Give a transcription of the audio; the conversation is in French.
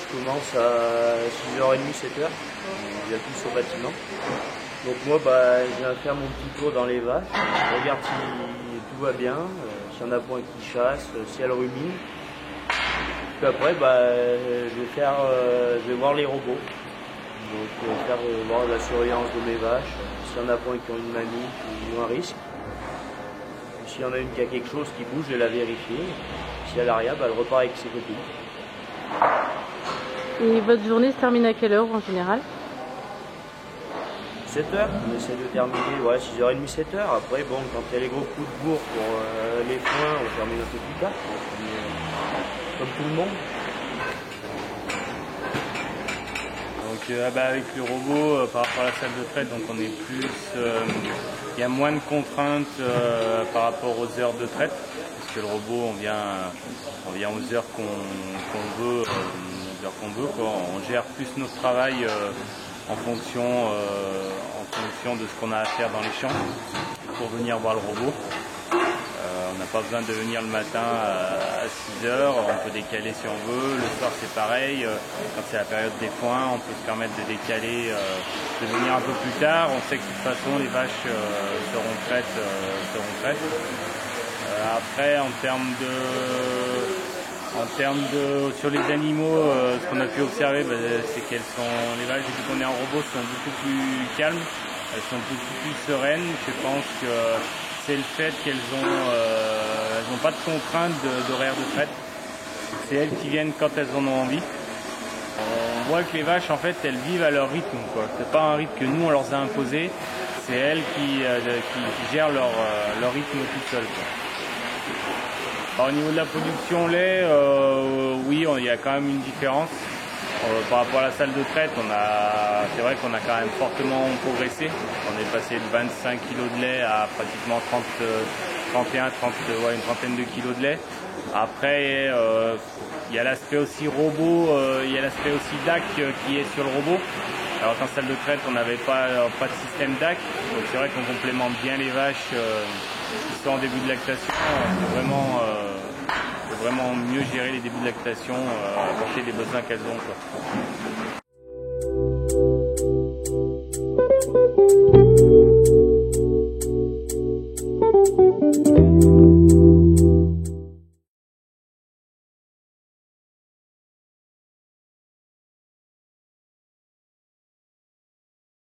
je commence à 6h30, 7h. Il y a tous au bâtiment. Donc moi, je viens faire mon petit tour dans les vaches. Je regarde si tout va bien, s'il y en a point qui chassent, si elles ruminent. Puis après, je vais voir les robots. Donc voir la surveillance de mes vaches, s'il y en a point qui ont une manie ou un risque. S'il y en a une qui a quelque chose qui bouge, je vais la vérifier. Si elle n'a rien, elle repart avec ses copines. Et votre journée se termine à quelle heure en général? 7h, on essaie de terminer 6h30, 7h. Après, quand il y a les gros coups de bourre pour les foins, on termine un peu plus tard, comme tout le monde. Donc avec le robot, par rapport à la salle de traite, donc on est plus, il y a moins de contraintes par rapport aux heures de traite, parce que le robot, on vient aux heures qu'on veut, quoi. On gère plus notre travail en fonction de ce qu'on a à faire dans les champs pour venir voir le robot. On n'a pas besoin de venir le matin à 6h, on peut décaler si on veut. Le soir c'est pareil, quand c'est la période des foins, on peut se permettre de décaler, de venir un peu plus tard. On sait que de toute façon les vaches seront prêtes. Après sur les animaux, ce qu'on a pu observer, c'est les vaches depuis qu'on est en robot sont beaucoup plus calmes, elles sont beaucoup plus sereines. Je pense que c'est le fait qu'elles n'ont pas de contraintes d'horaire de traite. C'est elles qui viennent quand elles en ont envie. On voit que les vaches, en fait, elles vivent à leur rythme, quoi. C'est pas un rythme que nous on leur a imposé, c'est elles qui gèrent leur rythme tout seules, quoi. Alors, au niveau de la production lait, oui, il y a quand même une différence. Par rapport à la salle de traite, c'est vrai qu'on a quand même fortement progressé. On est passé de 25 kg de lait à pratiquement une trentaine de kilos de lait. Après, il y a l'aspect aussi robot, il y a l'aspect aussi DAC qui est sur le robot. Alors qu'en salle de traite, on n'avait pas de système DAC. Donc c'est vrai qu'on complémente bien les vaches qui sont en début de lactation. C'est vraiment mieux gérer les débuts de lactation, apporter les besoins qu'elles ont, quoi.